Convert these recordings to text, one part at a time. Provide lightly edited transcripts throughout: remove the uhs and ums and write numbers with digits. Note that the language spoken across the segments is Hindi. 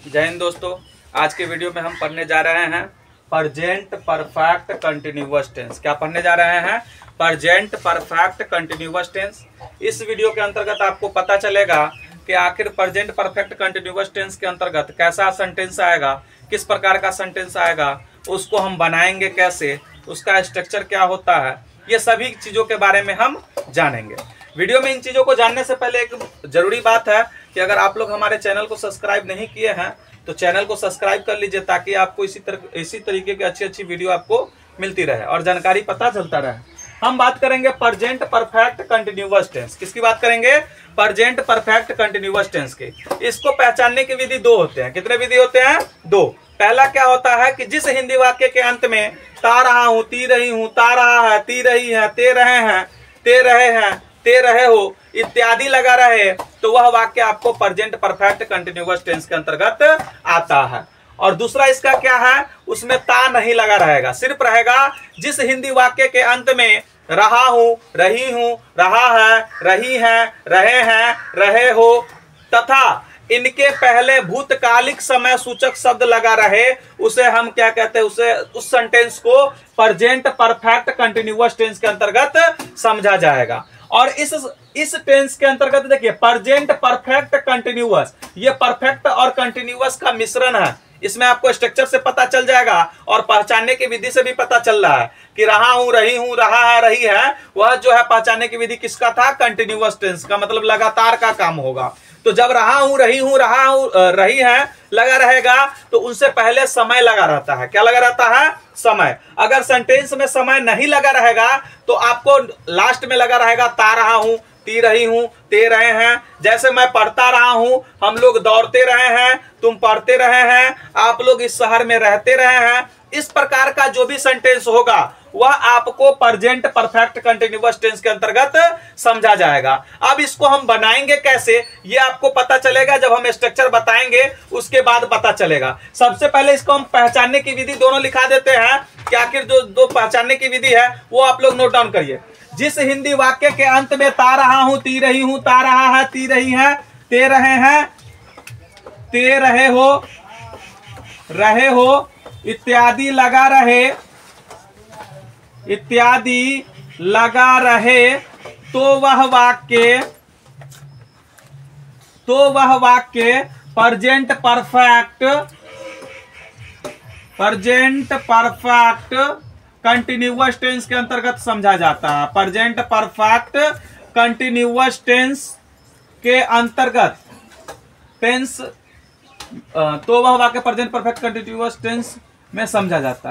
जय हिंद दोस्तों। आज के वीडियो में हम पढ़ने जा रहे हैं प्रेजेंट परफेक्ट कंटिन्यूअस टेंस। क्या पढ़ने जा रहे हैं? Present perfect continuous tense. इस वीडियो के अंतर्गत आपको पता चलेगा कि आखिर प्रेजेंट परफेक्ट कंटिन्यूअस टेंस के अंतर्गत कैसा सेंटेंस आएगा, किस प्रकार का सेंटेंस आएगा, उसको हम बनाएंगे कैसे, उसका स्ट्रक्चर क्या होता है, ये सभी चीज़ों के बारे में हम जानेंगे। वीडियो में इन चीज़ों को जानने से पहले एक जरूरी बात है कि अगर आप लोग हमारे चैनल को सब्सक्राइब नहीं किए हैं तो चैनल को सब्सक्राइब कर लीजिए, ताकि आपको इसी तरीके की अच्छी वीडियो आपको मिलती रहे और जानकारी पता चलता रहे। हम बात करेंगे प्रेजेंट परफेक्ट कंटिन्यूअस टेंस। किसकी बात करेंगे? प्रेजेंट परफेक्ट कंटिन्यूअस टेंस की। इसको पहचानने की विधि दो होते हैं। कितने विधि होते हैं? दो। पहला क्या होता है कि जिस हिंदी वाक्य के अंत में ता रहा हूं, ती रही हूं, ता रहा है, ती रही है, ते रहे हैं, ते रहे हैं, ते रहे हो इत्यादि लगा रहे, तो वह वाक्य आपको प्रेजेंट परफेक्ट कंटिन्यूअस टेंस के अंतर्गत आता है। और दूसरा इसका क्या है, उसमें ता नहीं लगा रहेगा, सिर्फ रहेगा जिस हिंदी वाक्य के अंत में रहा हूं, रही हूं, रहा है, रही है, रहे हैं, रहे हो तथा इनके पहले भूतकालिक समय सूचक शब्द लगा रहे, उसे हम क्या कहते हैं, उस सेंटेंस को प्रेजेंट परफेक्ट कंटिन्यूअस टेंस के अंतर्गत समझा जाएगा। और इस टेंस के अंतर्गत देखिए प्रेजेंट परफेक्ट कंटिन्यूअस, ये परफेक्ट और कंटिन्यूअस का मिश्रण है। इसमें आपको स्ट्रक्चर से पता चल जाएगा और पहचानने की विधि से भी पता चल रहा है कि रहा हूं, रही हूं, रहा है, रही है, वह जो है पहचानने की विधि किसका था? कंटिन्यूअस टेंस का, मतलब लगातार का काम होगा। तो जब रहा हूं, रही हूं, रहा हूं, रही है लगा रहेगा तो उनसे पहले समय लगा रहता है। क्या लगा रहता है? समय। अगर सेंटेंस में समय नहीं लगा रहेगा तो आपको लास्ट में लगा रहेगा ता रहा हूं, ती रही हूं, ते रहे हैं। जैसे मैं पढ़ता रहा हूं, हम लोग दौड़ते रहे हैं, तुम पढ़ते रहे हैं, आप लोग इस शहर में रहते रहे हैं। इस प्रकार का जो भी सेंटेंस होगा वह आपको प्रेजेंट परफेक्ट कंटिन्यूअस टेंस के अंतर्गत समझा जाएगा। अब इसको हम बनाएंगे कैसे, ये आपको पता चलेगा जब हम स्ट्रक्चर बताएंगे, उसके बाद पता चलेगा। सबसे पहले इसको हम पहचानने की विधि दोनों लिखा देते हैं कि आखिर जो दो पहचानने की विधि है वो आप लोग नोट डाउन करिए। जिस हिंदी वाक्य के अंत में ता रहा हूं, ती रही हूं, ता रहा है, ती रही है, ते रहे हैं, ते रहे हो इत्यादि लगा रहे, इत्यादि लगा रहे, तो वह वाक्य प्रेजेंट परफेक्ट कंटिन्यूअस टेंस के अंतर्गत समझा जाता है। प्रेजेंट परफेक्ट कंटिन्यूअस टेंस के अंतर्गत टेंस तो वह वाक्य प्रेजेंट परफेक्ट कंटिन्यूअस टेंस में समझा जाता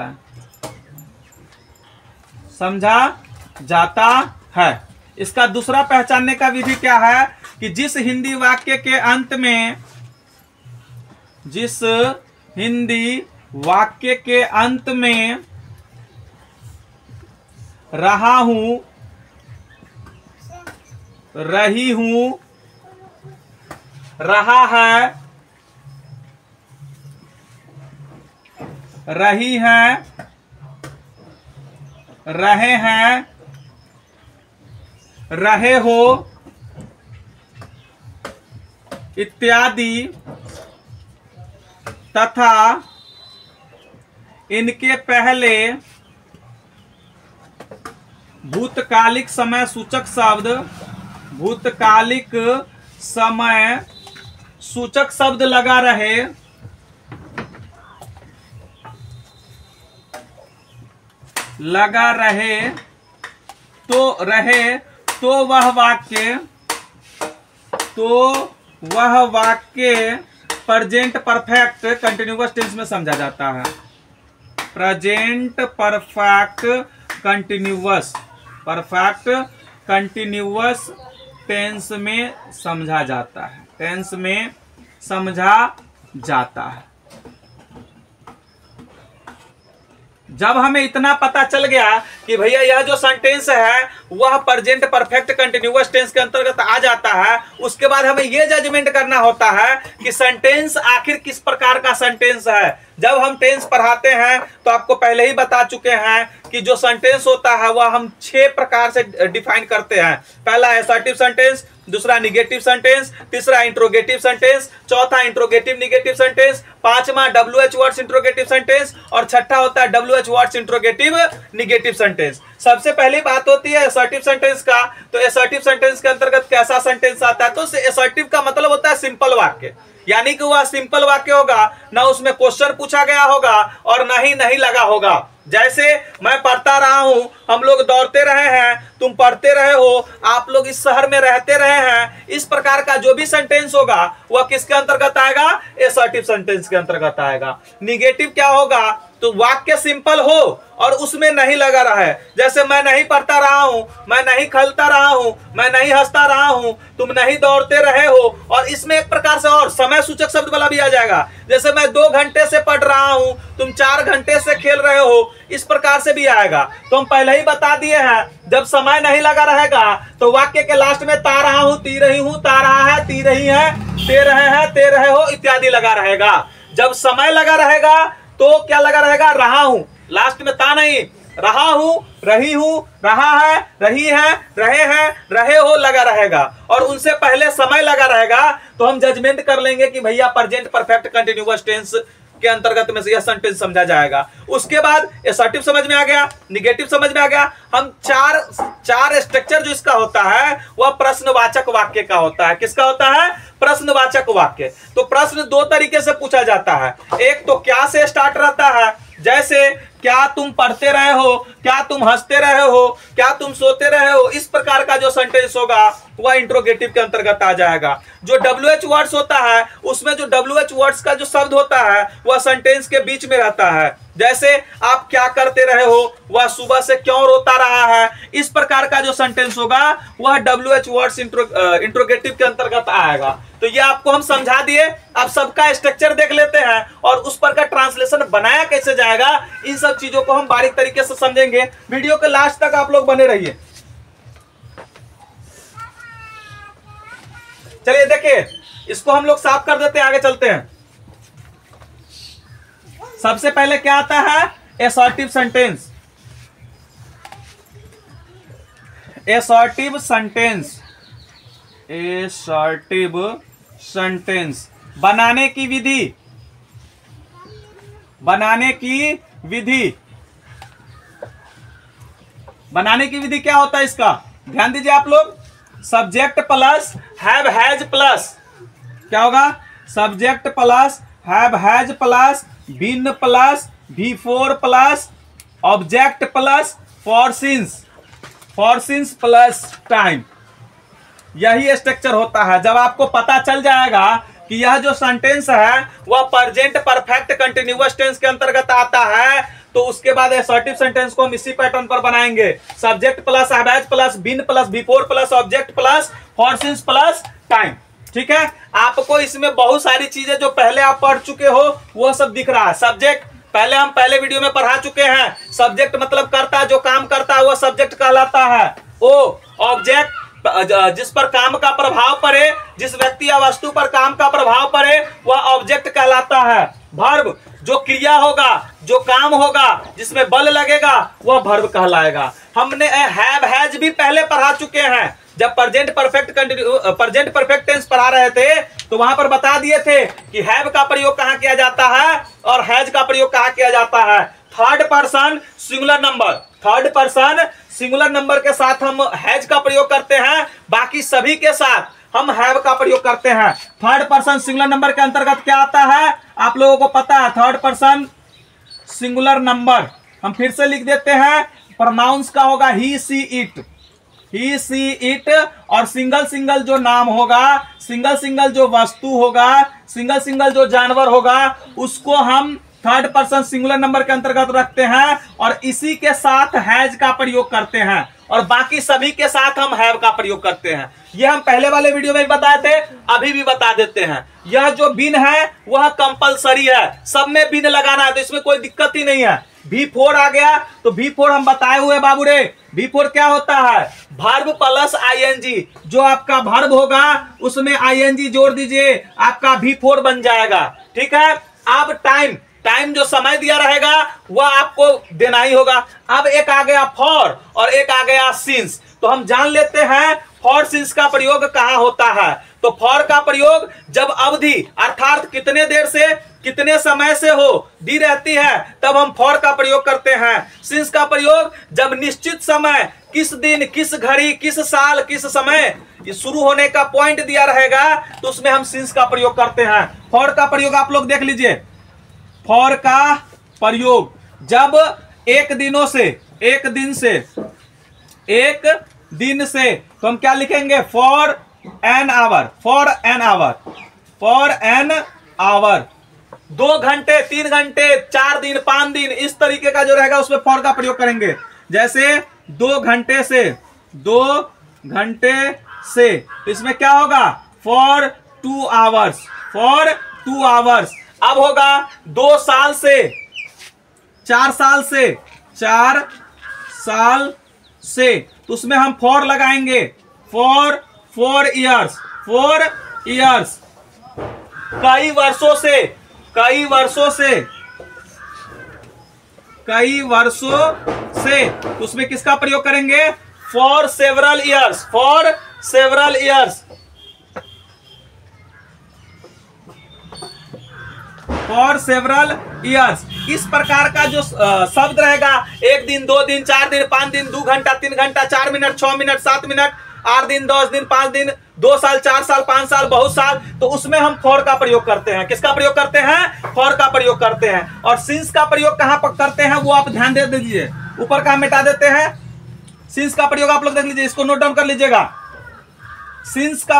है। इसका दूसरा पहचानने का विधि क्या है कि जिस हिंदी वाक्य के अंत में रहा हूं, रही हूं, रहा है, रही है, रहे हैं, रहे हो इत्यादि तथा इनके पहले भूतकालिक समय सूचक शब्द लगा रहे, तो वह वाक्य प्रेजेंट परफेक्ट कंटिन्यूअस टेंस में समझा जाता है। प्रेजेंट परफेक्ट कंटिन्यूअस टेंस में समझा जाता है। जब हमें इतना पता चल गया कि भैया यह जो सेंटेंस है वह प्रेजेंट परफेक्ट कंटिन्यूअस टेंस के अंतर्गत आ जाता है। उसके बाद हमें यह जजमेंट करना होता है कि सेंटेंस आखिर किस प्रकार का सेंटेंस है। जब हम टेंस पढ़ाते हैं तो आपको पहले ही बता चुके हैं कि जो सेंटेंस होता है वह हम 6 प्रकार से डिफाइन करते हैं। पहला असर्टिव सेंटेंस, दूसरा निगेटिव सेंटेंस, तीसरा इंट्रोगेटिव सेंटेंस, चौथा इंट्रोगेटिव निगेटिव सेंटेंस, पांचवा WH वर्ड्स इंट्रोगेटिव सेंटेंस और छठा होता है WH words interrogative negative sentence. सबसे पहली बात होती है असर्टिव सेंटेंस का। तो असर्टिव सेंटेंस के अंतर्गत कैसा सेंटेंस आता है? तो असर्टिव का मतलब होता है सिंपल वाक्य, यानी कि वह सिंपल वाक्य होगा, ना उसमें क्वेश्चन पूछा गया होगा और ना ही नहीं लगा होगा। जैसे मैं पढ़ता रहा हूं, हम लोग दौड़ते रहे हैं, तुम पढ़ते रहे हो, आप लोग इस शहर में रहते रहे हैं। इस प्रकार का जो भी सेंटेंस होगा वह किसके अंतर्गत आएगा? असर्टिव सेंटेंस के अंतर्गत आएगा। निगेटिव क्या होगा? तो वाक्य सिंपल हो और उसमें नहीं लगा रहा है। जैसे मैं नहीं पढ़ता रहा हूं, मैं नहीं खेलता रहा हूं, मैं नहीं हंसता रहा हूं, तुम नहीं दौड़ते रहे हो, और इसमें एक प्रकार से और समय सूचक शब्द वाला भी आ जाएगा। जैसे मैं 2 घंटे से पढ़ रहा हूं, तुम 4 घंटे से खेल रहे हो, इस प्रकार से भी आएगा। तो हम पहले ही बता दिए हैं, जब समय नहीं लगा रहेगा तो वाक्य के लास्ट में ता रहा हूं, ती रही हूं, ता रहा है, ती रही है, ते रहे हैं, ते रहे हो इत्यादि लगा रहेगा। जब समय लगा रहेगा तो क्या लगा रहेगा? रहा हूं, लास्ट में ता नहीं, रहा हूं, रही हूं, रहा है, रही है, रहे हैं, रहे हो लगा रहेगा, और उनसे पहले समय लगा रहेगा। तो हम जजमेंट कर लेंगे कि भैया प्रेजेंट परफेक्ट कंटिन्यूअस टेंस के अंतर्गत में से यह सेंटेंस समझा जाएगा। उसके बाद असर्टिव समझ में आ गया, निगेटिव समझ में आ गया। हम चार स्ट्रक्चर जो इसका होता है वह प्रश्नवाचक वाक्य का होता है। किसका होता है? प्रश्नवाचक वाक्य। तो प्रश्न 2 तरीके से पूछा जाता है। एक तो क्या से स्टार्ट रहता है, जैसे क्या तुम पढ़ते रहे हो, क्या तुम हंसते रहे हो, क्या तुम सोते रहे हो, इस प्रकार का जो सेंटेंस होगा वह इंट्रोगेटिव के अंतर्गत आ जाएगा। जो WH वर्ड्स होता है उसमें जो WH वर्ड्स का जो शब्द होता है वह सेंटेंस के बीच में रहता है। जैसे आप क्या करते रहे हो, वह सुबह से क्यों रोता रहा है, इस प्रकार का जो सेंटेंस होगा वह WH वर्ड्स इंट्रोगेटिव के अंतर्गत आएगा। तो ये आपको हम समझा दिए। अब सबका स्ट्रक्चर देख लेते हैं और उस पर का ट्रांसलेशन बनाया कैसे जाएगा, इन सब चीजों को हम बारीक तरीके से समझेंगे। वीडियो के लास्ट तक आप लोग बने रहिए। चलिए देखिए, इसको हम लोग साफ कर देते हैं, आगे चलते हैं। सबसे पहले क्या आता है? Assertive sentence. Assertive sentence, assertive sentence बनाने की विधि, बनाने की विधि, बनाने की विधि क्या होता है इसका? ध्यान दीजिए आप लोग। Subject plus have has plus क्या होगा? Subject plus have has plus been plus before plus object plus for since plus time. यही स्ट्रक्चर होता है। जब आपको पता चल जाएगा कि यह जो सेंटेंस है वह प्रेजेंट परफेक्ट कंटिन्यूअस टेंस के अंतर्गत आता है, तो उसके बाद असर्टिव सेंटेंस को हम इसी पैटर्न पर बनाएंगे। Subject plus have has plus been plus before plus object plus for since plus time. ठीक है, आपको इसमें बहुत सारी चीजें जो पहले आप पढ़ चुके हो वो सब दिख रहा है। सब्जेक्ट हम पहले वीडियो में पढ़ा चुके हैं। सब्जेक्ट मतलब करता, जो काम करता है वह सब्जेक्ट कहलाता है। ओ ऑब्जेक्ट जिस पर काम का प्रभाव पड़े, जिस व्यक्ति या वस्तु पर काम का प्रभाव पड़े वह ऑब्जेक्ट कहलाता है। वर्ब जो क्रिया होगा, जो काम होगा, जिसमें बल लगेगा वह वर्ब कहलाएगा। हमने हैव हैज भी पहले पढ़ा चुके हैं। जब प्रेजेंट परफेक्ट टेंस पढ़ा रहे थे तो वहां पर बता दिए थे कि हैव का प्रयोग कहां किया जाता है और हैज का प्रयोग कहां किया जाता है। Third person singular number, third person singular number के साथ हम हैज का प्रयोग करते हैं, बाकी सभी के साथ हम हैव का प्रयोग करते हैं। थर्ड पर्सन सिंगुलर नंबर के अंतर्गत क्या आता है आप लोगों को पता है? थर्ड पर्सन सिंगुलर नंबर हम फिर से लिख देते हैं। प्रोनाउंस का होगा he see it, he see it, और सिंगल जो नाम होगा, सिंगल जो वस्तु होगा, सिंगल जो जानवर होगा, उसको हम थर्ड पर्सन सिंगुलर नंबर के अंतर्गत रखते हैं और इसी के साथ हैज का प्रयोग करते हैं, और बाकी सभी के साथ हम हैव का प्रयोग करते हैं। यह हम पहले वाले वीडियो में भी बताए थे, अभी भी बता देते हैं। यह जो बिन है वह कंपलसरी है, सब में बिन लगाना है, तो इसमें कोई दिक्कत ही नहीं है। V4 आ गया तो V4 हम बताए हुए बाबू रे, V4 क्या होता है, वर्ब प्लस ing, जो आपका वर्ब होगा उसमें ing जोड़ दीजिए, आपका V4 बन जाएगा। ठीक है, अब टाइम जो समय दिया रहेगा वह आपको देना ही होगा। अब एक आ गया फॉर और एक आ गया सिंस, तो हम जान लेते हैं फॉर सिंस का प्रयोग कहां होता है। तो फॉर का प्रयोग जब अवधि अर्थात कितने देर से कितने समय से हो दी रहती है तब हम फॉर का प्रयोग करते हैं। सिंस का प्रयोग जब निश्चित समय, किस दिन, किस घड़ी, किस साल, किस समय ये शुरू होने का पॉइंट दिया रहेगा तो उसमें हम सिंस का प्रयोग करते हैं। फॉर का प्रयोग आप लोग देख लीजिए, फॉर का प्रयोग जब एक दिन से तो हम क्या लिखेंगे, फॉर एन आवर, 2 घंटे, 3 घंटे, 4 दिन, 5 दिन, इस तरीके का जो रहेगा उसमें फॉर का प्रयोग करेंगे। जैसे 2 घंटे से तो इसमें क्या होगा, फॉर 2 आवर्स। अब होगा 2 साल से, 4 साल से तो उसमें हम फॉर लगाएंगे, फॉर 4 इयर्स। कई वर्षों से तो उसमें किसका प्रयोग करेंगे, फॉर सेवरल ईयर्स। इस प्रकार का जो शब्द रहेगा, 1 दिन, 2 दिन, 4 दिन, 5 दिन, 2 घंटा, 3 घंटा, 4 मिनट, 6 मिनट, 7 मिनट, 8 दिन, 10 दिन, 5 दिन, 2 साल, 4 साल, 5 साल, बहुत साल, तो उसमें हम फॉर का प्रयोग करते हैं। किसका प्रयोग करते हैं, फॉर का प्रयोग करते हैं। और सिंस का प्रयोग कहां पर करते हैं वो आप ध्यान दे दीजिए, ऊपर का मिटा देते हैं। सिंस का प्रयोग आप लोग देख लीजिए, इसको नोट डाउन कर लीजिएगा। सिंस का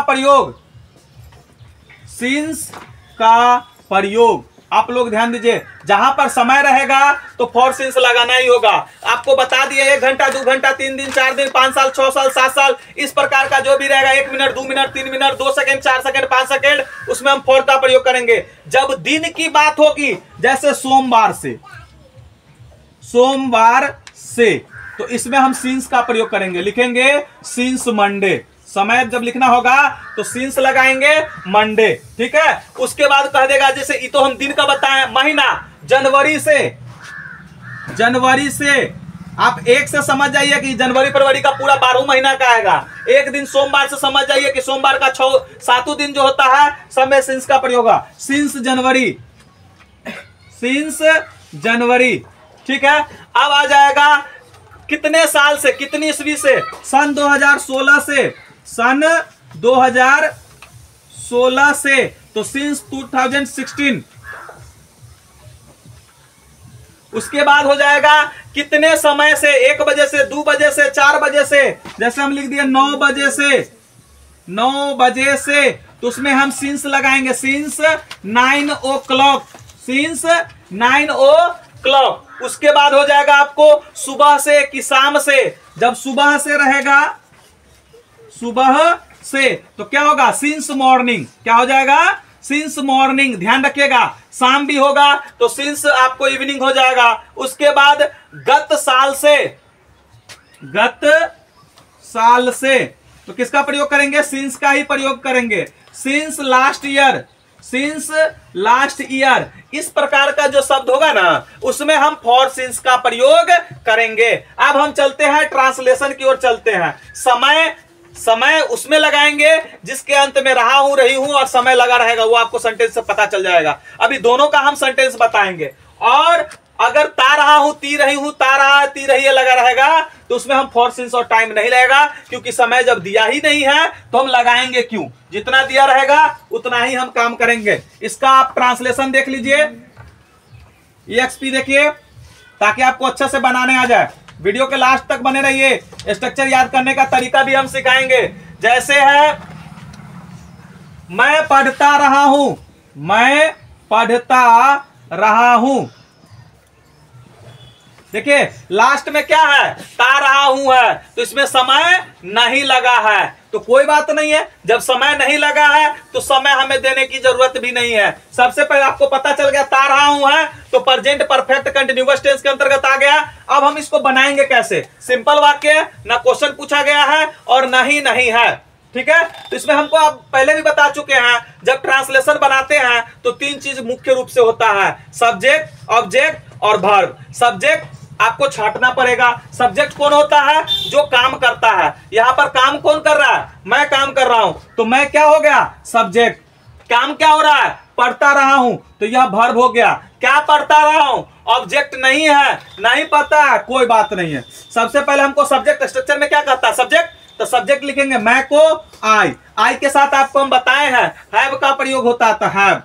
प्रयोग आप लोग ध्यान दीजिए, जहां पर समय रहेगा तो फॉर सिंस लगाना ही होगा। आपको बता दिए 1 घंटा, 2 घंटा, 3 दिन, 4 दिन, 5 साल, 6 साल, 7 साल, इस प्रकार का जो भी रहेगा, 1 minute, 2 minute, 3 minute, 2 second, 4 second, 5 second, उसमें हम फॉर का प्रयोग करेंगे। जब दिन की बात होगी, जैसे सोमवार से तो इसमें हम सिंस का प्रयोग करेंगे, लिखेंगे सिंस मंडे। समय जब लिखना होगा तो सिंस लगाएंगे मंडे। ठीक है, उसके बाद कह देगा, जैसे ये तो हम दिन का बताएं, महीना जनवरी से आप 1 से समझ जाइए कि जनवरी फरवरी का पूरा 12 महीना का आएगा। 1 दिन सोमवार से समझ जाइए कि सोमवार का 7 दिन जो होता है सब में सिंस का प्रयोग होगा। Since January. ठीक है, अब आ जाएगा कितने साल से, कितनी ईस्वी से, सन 2016 से तो सिंस 2016। उसके बाद हो जाएगा कितने समय से, 1 बजे से, 2 बजे से, 4 बजे से, जैसे हम लिख दिए 9 बजे से तो उसमें हम सिंस लगाएंगे, सिंस 9 o'clock। उसके बाद हो जाएगा आपको सुबह से कि शाम से, जब सुबह से रहेगा, सुबह से तो क्या होगा, सिंस मॉर्निंग। क्या हो जाएगा, सिंस मॉर्निंग। ध्यान रखिएगा, शाम भी होगा तो सिंस आपको इवनिंग हो जाएगा। उसके बाद गत साल से तो किसका प्रयोग करेंगे, सिंस का ही प्रयोग करेंगे। सिंस लास्ट ईयर, इस प्रकार का जो शब्द होगा ना उसमें हम फॉर सिंस का प्रयोग करेंगे। अब हम चलते हैं ट्रांसलेशन की ओर चलते हैं। समय उसमें लगाएंगे जिसके अंत में रहा हूं, रही हूं और समय लगा रहेगा, वो आपको सेंटेंस से पता चल जाएगा। अभी दोनों का हम सेंटेंस बताएंगे। और अगर ता रहा हूं, ती रही हूं, ता रहा, ती रही है लगा रहेगा तो उसमें हम फॉर सिंस और टाइम नहीं लगेगा, क्योंकि समय जब दिया ही नहीं है तो हम लगाएंगे क्यों। जितना दिया रहेगा उतना ही हम काम करेंगे। इसका आप ट्रांसलेशन देख लीजिए, EXP देखिए, ताकि आपको अच्छे से बनाने आ जाए। वीडियो के लास्ट तक बने रहिए, स्ट्रक्चर याद करने का तरीका भी हम सिखाएंगे। जैसे है, मैं पढ़ता रहा हूं, देखिए लास्ट में क्या है, ता रहा हूं है, तो इसमें समय नहीं लगा है, तो कोई बात नहीं है। जब समय नहीं लगा है तो समय हमें देने की जरूरत भी नहीं है। सबसे पहले आपको पता चल गया ता रहा हूं है, तो प्रेजेंट परफेक्ट कंटिन्यूअस टेंस के अंतर्गत आ गया। अब हम इसको बनाएंगे कैसे, सिंपल वाक्य, ना क्वेश्चन पूछा गया है और ना ही नहीं है, ठीक है। तो इसमें हमको आप पहले भी बता चुके हैं, जब ट्रांसलेशन बनाते हैं तो तीन चीज मुख्य रूप से होता है, सब्जेक्ट, ऑब्जेक्ट और वर्ब। सब्जेक्ट आपको छांटना पड़ेगा। सब्जेक्ट कौन होता है, जो काम करता है। यहां पर काम कौन कर रहा है, मैं काम कर रहा हूं, तो मैं क्या हो गया, सब्जेक्ट। काम क्या हो रहा है, पढ़ता रहा हूं, तो यह वर्ब हो गया। क्या पढ़ता रहा हूं, ऑब्जेक्ट नहीं है, नहीं पता है, कोई बात नहीं है। सबसे पहले हमको सब्जेक्ट स्ट्रक्चर में क्या कहता है, सब्जेक्ट, तो सब्जेक्ट लिखेंगे मैं को आई के साथ आपको हम बताए हैं हैव का प्रयोग होता है, तो हैव,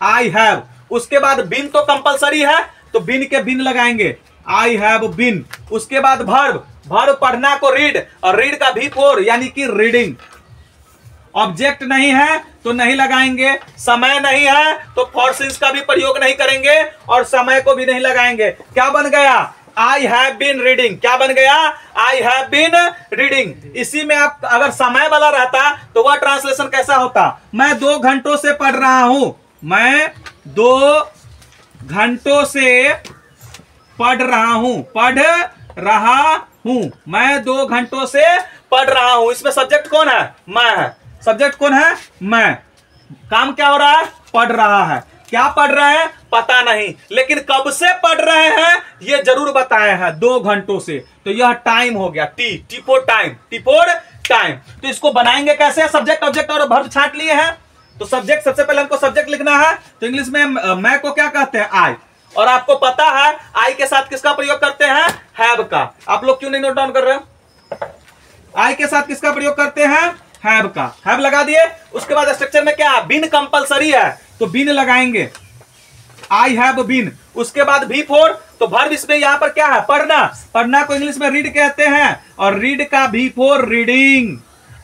आई हैव। उसके बाद बिन तो कंपलसरी है, तो बिन के बिन लगाएंगे, आई हैव बिन। उसके बाद वर्ब, वर्ब पढ़ना को रीड, और रीड का भी फोर यानी कि रीडिंग। ऑब्जेक्ट नहीं है तो नहीं लगाएंगे, समय नहीं है तो फॉर सिंस का भी प्रयोग नहीं करेंगे और समय को भी नहीं लगाएंगे। क्या बन गया, आई हैव बीन रीडिंग। क्या बन गया, आई हैव बीन रीडिंग। इसी में आप अगर समय वाला रहता तो वह ट्रांसलेशन कैसा होता, मैं 2 घंटों से पढ़ रहा हूं, मैं 2 घंटों से पढ़ रहा हूं, पढ़ रहा हूं, मैं 2 घंटों से पढ़ रहा हूं। इसमें सब्जेक्ट कौन है, मैं है। सब्जेक्ट कौन है, मैं। काम क्या हो रहा है, पढ़ रहा है। क्या पढ़ रहे हैं, पता नहीं, लेकिन कब से पढ़ रहे हैं ये जरूर बताए हैं, 2 घंटों से। तो यह टाइम हो गया, T for time, T for time. तो इसको बनाएंगे कैसे, सब्जेक्ट, ऑब्जेक्ट और वर्ब छांट लिए हैं। तो सब्जेक्ट, सबसे पहले हमको सब्जेक्ट लिखना है, तो इंग्लिश में मैं को क्या कहते हैं, आई। और आपको पता है आई के साथ किसका प्रयोग करते हैं, हैव का। आप लोग क्यों नहीं नोट डाउन कर रहे हैं, आई के साथ किसका प्रयोग करते हैं, हैव का। हैव लगा दिए। उसके बाद स्ट्रक्चर में क्या है, बिन कंपलसरी है, तो बिन लगाएंगे, आई हैव बिन। उसके बाद भी फोर, तो वर्ब इसमें यहां पर क्या है, पढ़ना। पढ़ना को इंग्लिश में रीड कहते हैं, और रीड का भी फोर रीडिंग।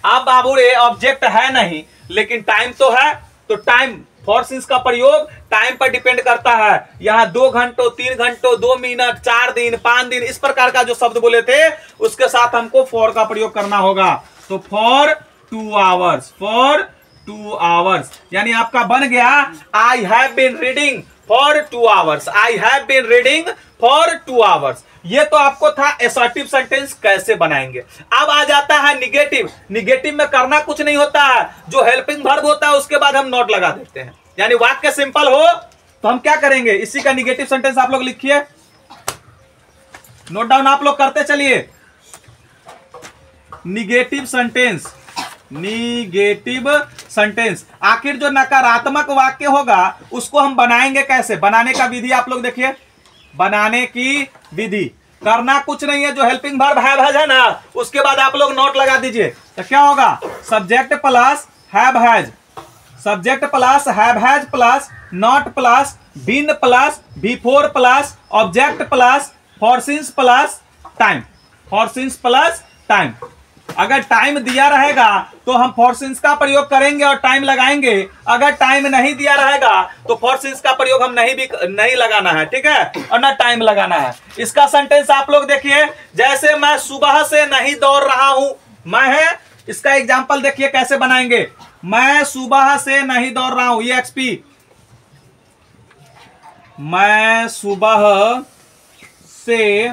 आप बाबू रे ऑब्जेक्ट है नहीं, लेकिन टाइम तो है, तो टाइम फॉर सिंस का प्रयोग टाइम पर डिपेंड करता है। यहां 2 घंटों, 3 घंटों, 2 मिनट, 4 दिन, 5 दिन, इस प्रकार का जो शब्द बोले थे उसके साथ हमको फॉर का प्रयोग करना होगा। तो फॉर 2 आवर्स, फॉर 2 आवर्स, यानी आपका बन गया I have been reading for 2 hours, I have been reading for 2 hours. ये तो आपको था असर्टिव सेंटेंस कैसे बनाएंगे। अब आ जाता है निगेटिव। निगेटिव में करना कुछ नहीं होता है, जो हेल्पिंग वर्ब होता है उसके बाद हम नोट लगा देते हैं। यानी वाक्य सिंपल हो तो हम क्या करेंगे, इसी का निगेटिव सेंटेंस आप लोग लिखिए, नोट डाउन आप लोग करते चलिए। निगेटिव सेंटेंस, निगेटिव सेंटेंस, आखिर जो नकारात्मक वाक्य होगा उसको हम बनाएंगे कैसे। बनाने का विधि आप लोग देखिए, बनाने की विधि, करना कुछ नहीं है, जो हेल्पिंग वर्ब हैव है ना उसके बाद आप लोग नोट लगा दीजिए। तो क्या होगा, subject plus have has, subject plus have has plus not plus been plus before plus object plus for since plus time, for since plus time. अगर टाइम दिया रहेगा तो हम फॉर सिंस का प्रयोग करेंगे और टाइम लगाएंगे। अगर टाइम नहीं दिया रहेगा तो फॉर सिंस का प्रयोग हम नहीं लगाना है, ठीक है, और ना टाइम लगाना है। इसका सेंटेंस आप लोग देखिए, जैसे मैं सुबह से नहीं दौड़ रहा हूं, मैं है, इसका एग्जांपल देखिए कैसे बनाएंगे। मैं सुबह से नहीं दौड़ रहा हूं, ये एक्सपी, मैं सुबह से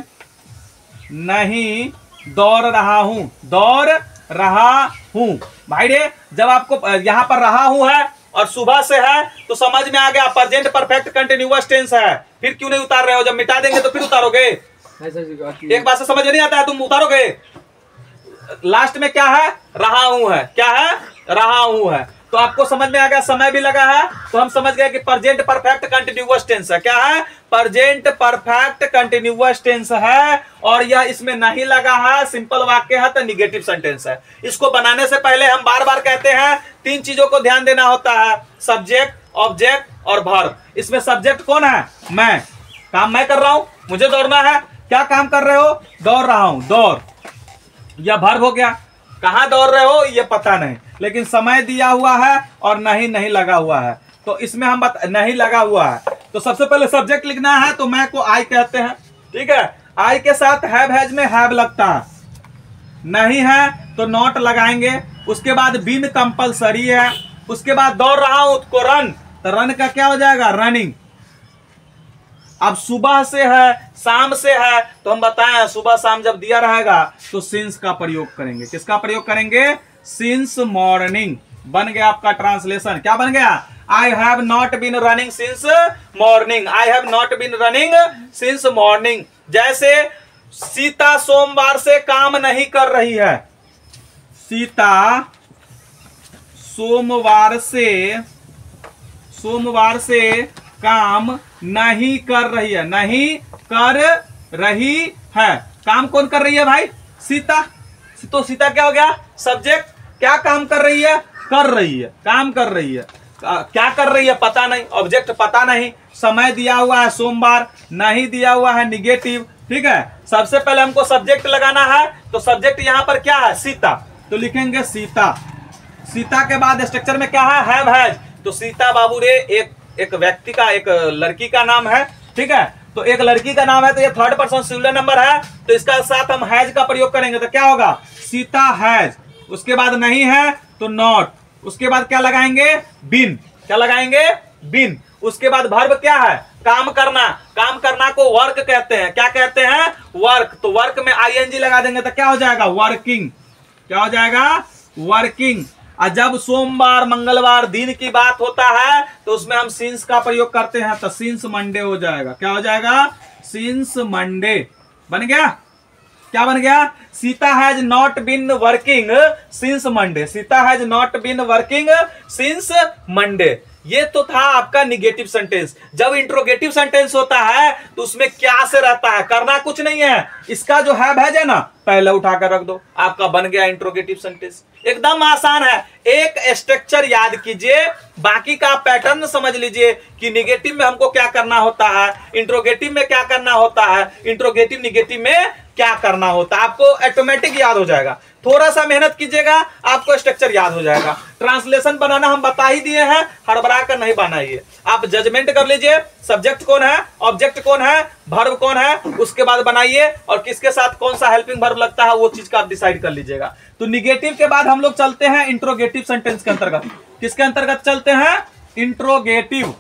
नहीं दौड़ रहा हूं, दौड़ रहा हूं। भाई रे, जब आपको यहां पर रहा हूं है और सुबह से है तो समझ में आ गया प्रेजेंट परफेक्ट कंटिन्यूअस टेंस है। फिर क्यों नहीं उतार रहे हो, जब मिटा देंगे तो फिर उतारोगे। एक बात से समझ नहीं आता है, तुम उतारोगे। लास्ट में क्या है, रहा हूं है, क्या है, रहा हूं है। तो आपको समझ में आ गया, समय भी लगा है, तो हम समझ गए कि प्रेजेंट परफेक्ट कंटिन्यूअस टेंस है। क्या है, प्रेजेंट परफेक्ट कंटिन्यूअस टेंस है, और यह इसमें नहीं लगा है, सिंपल वाक्य है, तो निगेटिव सेंटेंस है। इसको बनाने से पहले हम बार बार कहते हैं 3 चीजों को ध्यान देना होता है, सब्जेक्ट, ऑब्जेक्ट और वर्ब। इसमें सब्जेक्ट कौन है, मैं, काम मैं कर रहा हूं, मुझे दौड़ना है। क्या काम कर रहे हो, दौड़ रहा हूं, दौड़, यह वर्ब हो गया। कहां दौड़ रहे हो ये पता नहीं, लेकिन समय दिया हुआ है और नहीं लगा हुआ है, तो इसमें हम नहीं लगा हुआ है, तो सबसे पहले सब्जेक्ट लिखना है, तो मैं को आई कहते हैं, ठीक है। आई के साथ हैव हैज में हैव लगता है, नहीं है तो नॉट लगाएंगे। उसके बाद बीन कंपलसरी है। उसके बाद दौड़ रहा हूं उसको रन, तो रन का क्या हो जाएगा? रनिंग। अब सुबह से है, शाम से है, तो हम बताएं सुबह शाम जब दिया रहेगा तो सिंस का प्रयोग करेंगे। किसका प्रयोग करेंगे? Since morning. बन गया आपका ट्रांसलेशन। क्या बन गया? I have not been running since morning. I have not been running since morning. जैसे सीता सोमवार से काम नहीं कर रही है। सीता सोमवार से काम नहीं कर रही है। नहीं कर रही है। काम कौन कर रही है भाई? सीता। तो सीता क्या हो गया? सब्जेक्ट। क्या काम कर रही है? कर रही है। काम कर रही है। क्या कर रही है? पता नहीं। ऑब्जेक्ट पता नहीं। समय दिया हुआ है सोमवार, नहीं दिया हुआ है निगेटिव। ठीक है, सबसे पहले हमको सब्जेक्ट लगाना है, तो सब्जेक्ट यहां पर क्या है? सीता। तो लिखेंगे सीता। सीता के बाद स्ट्रक्चर में क्या है? Have has. तो सीता बाबू रे एक व्यक्ति का, एक लड़की का नाम है। ठीक है, तो एक लड़की का नाम है, तो ये थर्ड पर्सन सिंगुलर नंबर है, तो इसका साथ हम हैज का प्रयोग करेंगे। तो क्या होगा? सीता हैज। उसके बाद नहीं है तो नॉट। उसके बाद क्या लगाएंगे? बिन। क्या लगाएंगे? बिन। उसके बाद वर्ब क्या है? काम करना। काम करना को वर्क कहते हैं। क्या कहते हैं? वर्क। तो वर्क में आईएनजी लगा देंगे तो क्या हो जाएगा? वर्किंग। क्या हो जाएगा? वर्किंग। और जब सोमवार मंगलवार दिन की बात होता है तो उसमें हम सिंस का प्रयोग करते हैं, तो सिंस मंडे हो जाएगा। क्या हो जाएगा? Since Monday. बन गया? क्या बन गया? Sita has not been working since Monday. Sita has not been working since Monday. ये तो था आपका निगेटिव सेंटेंस। जब इंट्रोगेटिव सेंटेंस होता है तो उसमें क्या से रहता है? करना कुछ नहीं है। इसका जो है ना, पहले उठाकर रख दो, आपका बन गया इंट्रोगेटिव सेंटेंस। एकदम आसान है। एक स्ट्रक्चर याद कीजिए, बाकी का पैटर्न समझ लीजिए कि निगेटिव में हमको क्या करना होता है, इंट्रोगेटिव में क्या करना होता है, इंट्रोगेटिव निगेटिव में क्या करना होता है। आपको ऑटोमेटिक याद हो जाएगा। थोड़ा सा मेहनत कीजिएगा, आपको स्ट्रक्चर याद हो जाएगा। ट्रांसलेशन बनाना हम बता ही दिए हैं, हड़बड़ा कर नहीं बनाइए। आप जजमेंट कर लीजिए, सब्जेक्ट कौन है, ऑब्जेक्ट कौन है, वर्ब कौन है, उसके बाद बनाइए, और किसके साथ कौन सा हेल्पिंग वर्ब लगता है वो चीज का आप डिसाइड कर लीजिएगा। तो निगेटिव के बाद हम लोग चलते हैं इंट्रोगेटिव सेंटेंस के अंतर्गत। किसके अंतर्गत चलते हैं? इंट्रोगेटिव।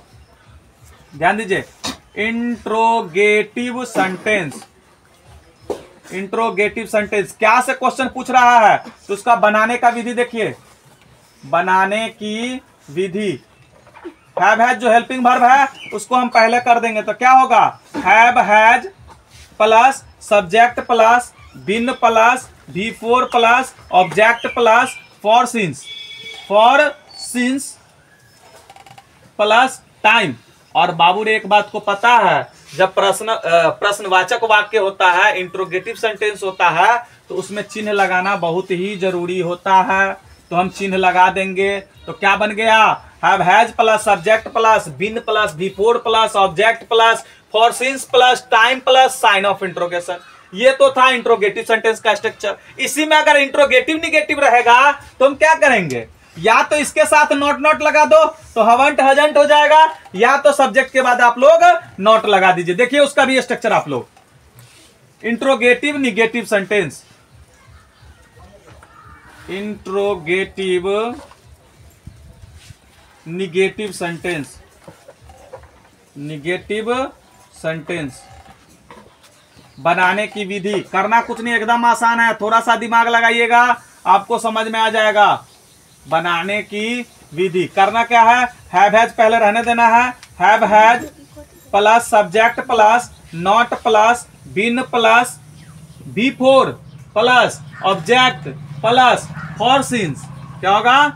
ध्यान दीजिए, इंट्रोगेटिव सेंटेंस। इंट्रोगेटिव सेंटेंस क्या से क्वेश्चन पूछ रहा है, तो उसका बनाने का विधि देखिए। बनाने की विधि, हैव हैज जो हेल्पिंग वर्ब है उसको हम पहले कर देंगे, तो क्या होगा? Have has plus subject plus been plus V4 plus object plus for since plus time. और बाबू रे एक बात को पता है, जब प्रश्नवाचक वाक्य होता है, इंट्रोगेटिव सेंटेंस होता है, तो उसमें चिन्ह लगाना बहुत ही जरूरी होता है। तो हम चिन्ह लगा देंगे। तो क्या बन गया? Have has plus subject plus been plus V4 plus object plus for since plus time plus sign of interrogation. ये तो था इंट्रोगेटिव सेंटेंस का स्ट्रक्चर। इसी में अगर इंट्रोगेटिव निगेटिव रहेगा तो हम क्या करेंगे? या तो इसके साथ नॉट लगा दो तो हवंट हजंट हो जाएगा, या तो सब्जेक्ट के बाद आप लोग नॉट लगा दीजिए। देखिए उसका भी स्ट्रक्चर आप लोग, interrogative negative sentence. Interrogative negative sentence. Negative sentence बनाने की विधि, करना कुछ नहीं, एकदम आसान है। थोड़ा सा दिमाग लगाइएगा, आपको समझ में आ जाएगा। बनाने की विधि करना क्या है? हैव हैज पहले रहने देना है। Have has plus subject plus not plus been plus V4 plus object plus for since. क्या होगा?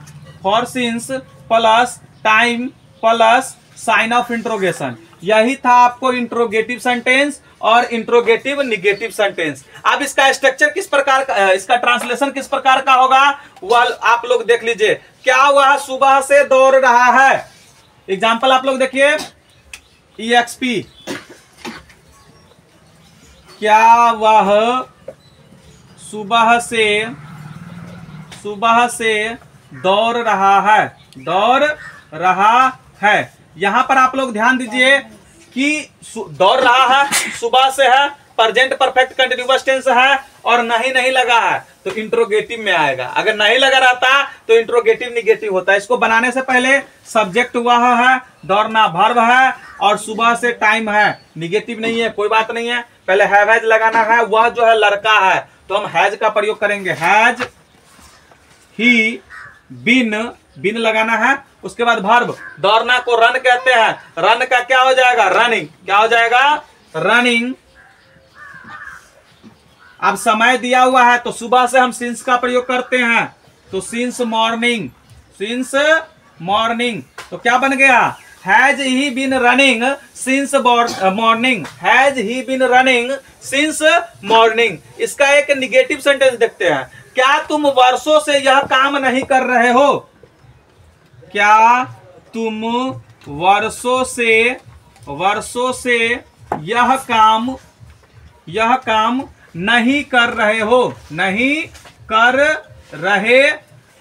For since plus time plus sign of interrogation. यही था आपको इंट्रोगेटिव सेंटेंस और इंट्रोगेटिव निगेटिव सेंटेंस। अब इसका स्ट्रक्चर किस प्रकार का, इसका ट्रांसलेशन किस प्रकार का होगा वह आप लोग देख लीजिए। क्या वह सुबह से दौड़ रहा है? एग्जाम्पल आप लोग देखिए, EXP। क्या वह सुबह से दौड़ रहा है? दौड़ रहा है। यहां पर आप लोग ध्यान दीजिए कि दौड़ रहा है, सुबह से है, प्रेजेंट परफेक्ट कंटिन्यूअस टेंस है और नहीं लगा है तो इंट्रोगेटिव में आएगा। अगर नहीं लगा रहता तो इंट्रोगेटिव निगेटिव होता है। इसको बनाने से पहले सब्जेक्ट वह है, दौड़ना वर्ब है और सुबह से टाइम है, निगेटिव नहीं है, कोई बात नहीं है। पहले हैज लगाना है, वह जो है लड़का है तो हम हैज का प्रयोग करेंगे, हैज ही बिन लगाना है। उसके बाद वर्ब, दौड़ना को रन कहते हैं, रन का क्या हो जाएगा, रनिंग। क्या हो जाएगा, रनिंग। अब समय दिया हुआ है तो सुबह से हम सिंस का प्रयोग करते हैं, तो सिंस मॉर्निंग, सिंस मॉर्निंग। तो क्या बन गया, has he been running since morning, has he been running since morning. इसका एक निगेटिव सेंटेंस देखते हैं, क्या तुम वर्षों से यह काम नहीं कर रहे हो, क्या तुम वर्षों से यह काम नहीं कर रहे हो, नहीं कर रहे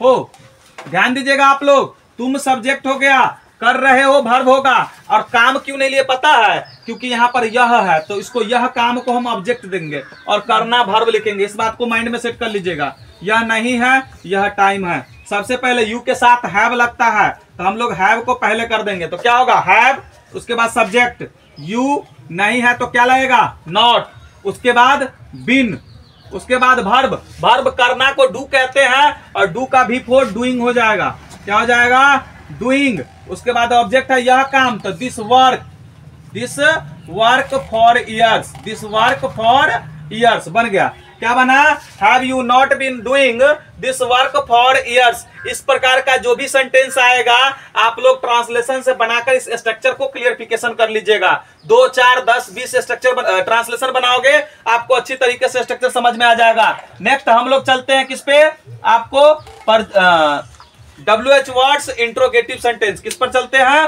हो। ध्यान दीजिएगा आप लोग, तुम सब्जेक्ट हो गया, कर रहे हो वर्ब होगा, और काम क्यों नहीं लिए पता है, क्योंकि यहां पर यह है तो इसको यह काम को हम ऑब्जेक्ट देंगे और करना वर्ब लिखेंगे। इस बात को माइंड में सेट कर लीजिएगा। यह नहीं है, यह टाइम है। सबसे पहले यू के साथ हैव लगता है तो हम लोग हैव को पहले कर देंगे, तो क्या होगा, हैव, उसके बाद सब्जेक्ट, यू नहीं है तो क्या लगेगा, नॉट, उसके बाद बिन, उसके बाद वर्ब, वर्ब करना को डू कहते हैं और डू का भी फोर डूइंग हो जाएगा। क्या हो जाएगा, डूइंग। उसके बाद ऑब्जेक्ट है यह काम, तो this work for years, this work for years बन गया। क्या बना, have you not been doing this work for years. इस प्रकार का जो भी सेंटेंस आएगा आप लोग ट्रांसलेशन से बनाकर इस स्ट्रक्चर को क्लियरिफिकेशन कर लीजिएगा। 2, 4, 10, 20 स्ट्रक्चर ट्रांसलेशन बनाओगे, आपको अच्छी तरीके से स्ट्रक्चर समझ में आ जाएगा। नेक्स्ट हम लोग चलते हैं किस पे, आपको WH वर्ड्स इंट्रोगेटिव सेंटेंस, किस पर चलते हैं,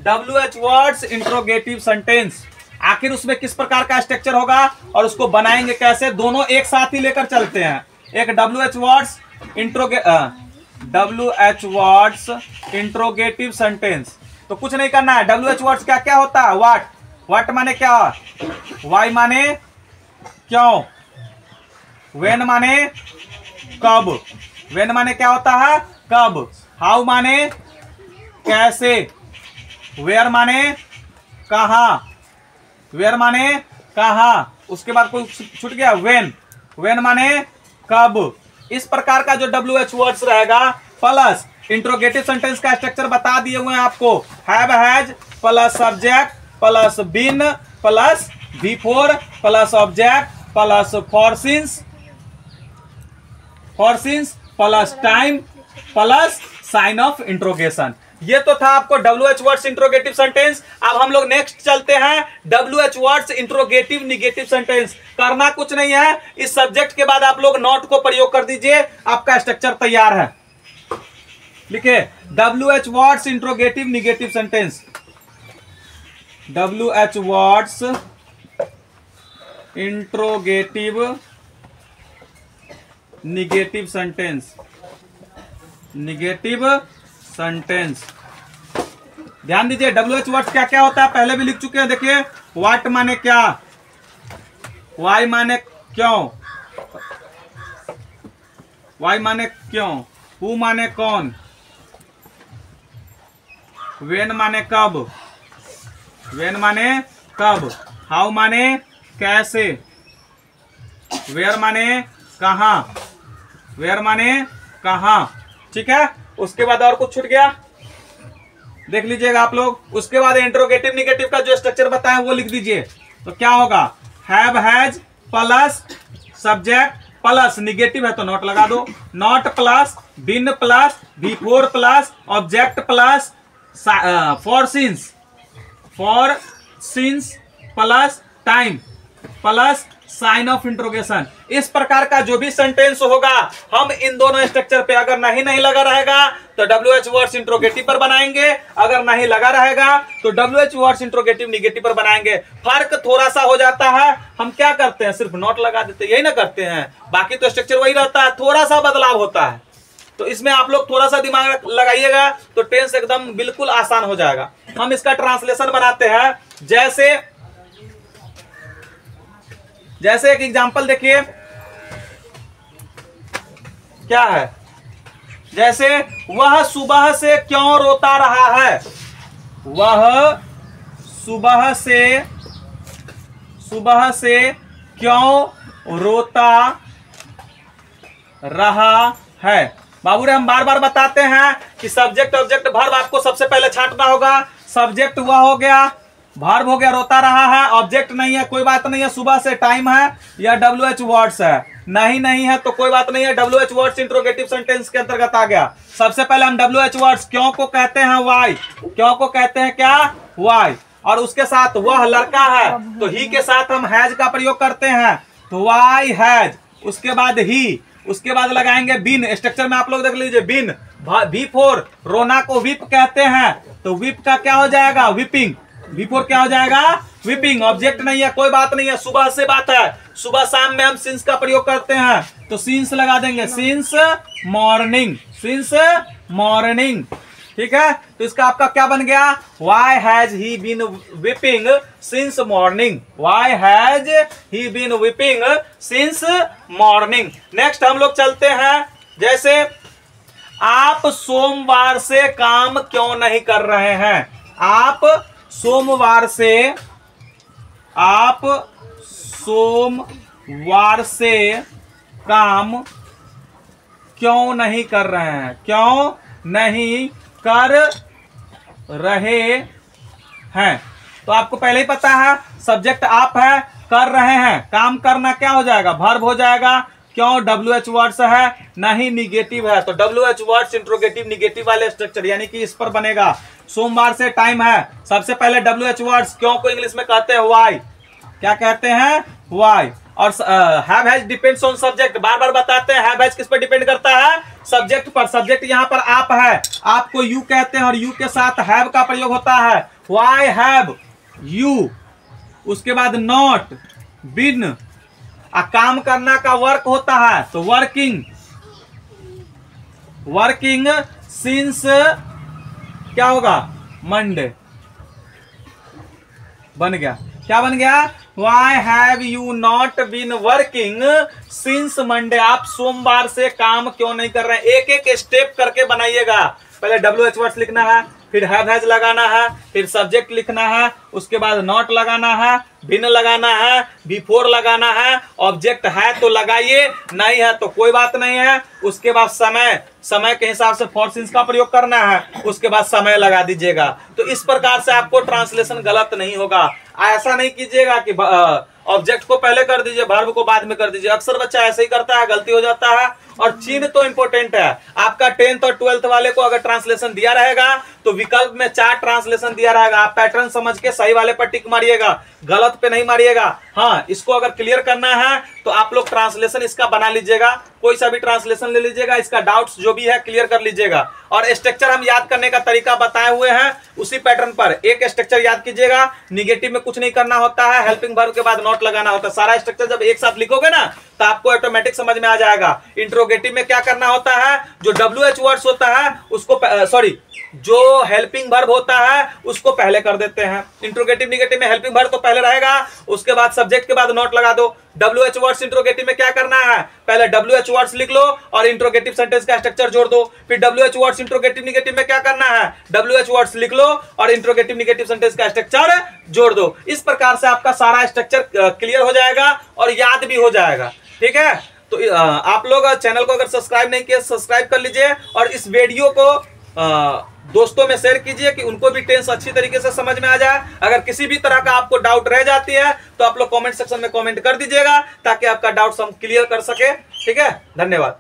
WH वर्ड्स इंट्रोगेटिव सेंटेंस। आखिर उसमें किस प्रकार का स्ट्रक्चर होगा और उसको बनाएंगे कैसे, दोनों एक साथ ही लेकर चलते हैं। एक WH वर्ड्स इंट्रोगेटिव सेंटेंस, तो कुछ नहीं करना है। WH वर्ड्स क्या क्या होता है, व्हाट माने क्या, वाई माने क्यों, व्हेन माने कब, व्हेन माने क्या होता है, कब, हाउ माने कैसे, वेयर माने कहाँ, वेयर माने कहाँ, उसके बाद कोई छूट गया, व्हेन माने कब। इस प्रकार का जो WH वर्ड्स रहेगा, प्लस इंट्रोगेटिव सेंटेंस का स्ट्रक्चर बता दिए हुए हैं आपको, have has plus subject plus been plus before plus object plus for since plus time plus sign of interrogation. ये तो था आपको WH वर्ड्स इंट्रोगेटिव सेंटेंस। अब हम लोग नेक्स्ट चलते हैं WH words interrogative negative sentence. करना कुछ नहीं है, इस सब्जेक्ट के बाद आप लोग नॉट को प्रयोग कर दीजिए, आपका स्ट्रक्चर तैयार है। लिखे WH words interrogative negative sentence, WH words interrogative negative sentence, negative sentence. ध्यान दीजिए WH वर्ड्स क्या क्या होता है, पहले भी लिख चुके हैं। देखिए, व्हाट माने क्या, वाई माने क्यों, वाई माने क्यों, हु माने कौन, व्हेन माने कब, व्हेन माने कब, हाउ माने कैसे, वेयर माने कहां, वेयर माने कहां। ठीक है, उसके बाद और कुछ छूट गया, देख लीजिएगा आप लोग। उसके बाद इंट्रोगेटिव निगेटिव का जो स्ट्रक्चर बताया वो लिख दीजिए। तो क्या होगा, have has plus subject plus negative है तो नॉट लगा दो, not plus been plus before plus object plus for since plus time plus sign of interrogation. इस प्रकार का जो भी सेंटेंस होगा हम इन दोनों स्ट्रक्चर पे, अगर नहीं लगा रहेगा तो WH वर्ड्स इंट्रोगेटिव पर बनाएंगे, अगर नहीं लगा रहेगा तो WH वर्ड्स इंट्रोगेटिव निगेटिव पर बनाएंगे। फर्क थोड़ा सा हो जाता है, हम क्या करते हैं, सिर्फ नॉट लगा देते, यही ना करते हैं, बाकी तो स्ट्रक्चर वही रहता है, थोड़ा सा बदलाव होता है। तो इसमें आप लोग थोड़ा सा दिमाग लगाइएगा तो टेंस एकदम बिल्कुल आसान हो जाएगा। हम इसका ट्रांसलेशन बनाते हैं, जैसे एक एग्जांपल देखिए क्या है, जैसे वह सुबह से क्यों रोता रहा है, वह सुबह से क्यों रोता रहा है। बाबू रे हम बार बार बताते हैं कि सब्जेक्ट ऑब्जेक्ट वर्ब आपको सबसे पहले छांटना होगा। सब्जेक्ट वह हो गया, वर्ब हो गया रोता रहा है, ऑब्जेक्ट नहीं है कोई बात नहीं है, सुबह से टाइम है या WH वर्ड्स है, नहीं है तो कोई बात नहीं है, WH वर्ड्स इंट्रोगेटिव सेंटेंस के अंतर्गत आ गया। सबसे पहले हम WH वर्ड्स क्यों को कहते हैं वाई, क्यों को कहते हैं क्या वाई, और उसके साथ वह लड़का है तो ही के साथ हम हैज का प्रयोग करते हैं, तो वाई हैज, उसके बाद ही, उसके बाद लगाएंगे बिन। स्ट्रक्चर में आप लोग देख लीजिए, बिन V4 रोना को विप कहते हैं, तो विप का क्या हो जाएगा विपिंग, V4 क्या हो जाएगा विपिंग। ऑब्जेक्ट नहीं है कोई बात नहीं है, सुबह से बात है, सुबह शाम में हम सिंस का प्रयोग करते हैं तो सिंस लगा देंगे, सिंस मॉर्निंग, सिंस मॉर्निंग, ठीक है। तो इसका आपका क्या बन गया, why has he been weeping since morning, why has he been weeping since morning. Next हम लोग चलते हैं, जैसे आप सोमवार से काम क्यों नहीं कर रहे हैं, आप सोमवार से काम क्यों नहीं कर रहे हैं, क्यों नहीं कर रहे हैं। तो आपको पहले ही पता है सब्जेक्ट आप है, कर रहे हैं, काम करना क्या हो जाएगा वर्ब हो जाएगा, क्यों WH वर्ड्स है, नहीं निगेटिव है तो WH वर्ड्स इंट्रोगेटिव निगेटिव वाले स्ट्रक्चर, यानी कि इस पर बनेगा। सोमवार से टाइम है, सबसे पहले WH वर्ड्स क्यों को इंग्लिश में कहते हैं वाई, क्या कहते हैं वाई, और have has depends on subject, बार बार बताते हैं हैव हैज किस पर डिपेंड करता है, सब्जेक्ट पर। सब्जेक्ट यहाँ पर आप है, आपको यू कहते हैं और यू के साथ हैव का प्रयोग होता है, व्हाई हैव यू, उसके बाद नॉट बिन, काम करना का वर्क होता है तो वर्किंग, वर्किंग सिंस क्या होगा मंडे, बन गया, क्या बन गया, Why have you not been working since Monday? आप सोमवार से काम क्यों नहीं कर रहे हैं, एक एक स्टेप करके बनाइएगा। पहले WH वर्ड्स लिखना है, फिर हैव हैज लगाना है, फिर सब्जेक्ट लिखना है, उसके बाद नॉट लगाना है, बिन लगाना है, V4 लगाना है, ऑब्जेक्ट है तो लगाइए, नहीं है तो कोई बात नहीं है। उसके बाद समय, समय के हिसाब से फॉर सिंस का प्रयोग करना है, उसके बाद समय लगा दीजिएगा। तो इस प्रकार से आपको ट्रांसलेशन गलत नहीं होगा। ऐसा नहीं कीजिएगा कि ऑब्जेक्ट को पहले कर दीजिए वर्ब को बाद में कर दीजिए, अक्सर बच्चा ऐसे ही करता है, गलती हो जाता है। और चिन्ह तो इंपॉर्टेंट है, आपका 10th और 12th वाले को अगर ट्रांसलेशन दिया रहेगा तो विकल्प में 4 ट्रांसलेशन दिया रहेगा, आप पैटर्न समझ के सही वाले पर टिक मारिएगा, गलत पे नहीं मारिएगा। हाँ, इसको अगर क्लियर करना है तो आप लोग ट्रांसलेशन इसका बना लीजिएगा, कोई सा भी ट्रांसलेशन ले लीजिएगा, इसका डाउट्स जो भी है क्लियर कर लीजिएगा। और स्ट्रक्चर हम याद करने का तरीका बताए हुए हैं, उसी पैटर्न पर एक स्ट्रक्चर याद कीजिएगा। निगेटिव में कुछ नहीं करना होता है, हेल्पिंग वर्ब के बाद नॉट लगाना होता है। सारा स्ट्रक्चर जब एक साथ लिखोगे ना तो आपको ऑटोमेटिक समझ में आ जाएगा। इंट्रोगेटिव में क्या करना होता है, जो WH वर्ड्स होता है उसको जो हेल्पिंग वर्ब होता है उसको पहले कर देते हैं। इंट्रोगेटिव निगेटिव में हेल्पिंग वर्ब तो पहले रहेगा, उसके बाद सब्जेक्ट के बाद नॉट लगा दो। WH वर्ड्स इंट्रोगेटिव में क्या करना है, पहले WH वर्ड्स लिख लो और इंट्रोगेटिव सेंटेंस का स्ट्रक्चर जोड़ दो। फिर WH वर्ड्स इंट्रोगेटिव निगेटिव में क्या करना है, WH वर्ड्स लिख लो और इंट्रोगेटिव निगेटिव सेंटेंस का स्ट्रक्चर जोड़ दो। इस प्रकार से आपका सारा स्ट्रक्चर क्लियर हो जाएगा और याद भी हो जाएगा। ठीक है, तो आप लोग चैनल को अगर सब्सक्राइब नहीं किया सब्सक्राइब कर लीजिए और इस वीडियो को दोस्तों में शेयर कीजिए कि उनको भी टेंस अच्छी तरीके से समझ में आ जाए। अगर किसी भी तरह का आपको डाउट रह जाती है तो आप लोग कमेंट सेक्शन में कमेंट कर दीजिएगा ताकि आपका डाउट हम क्लियर कर सके। ठीक है, धन्यवाद।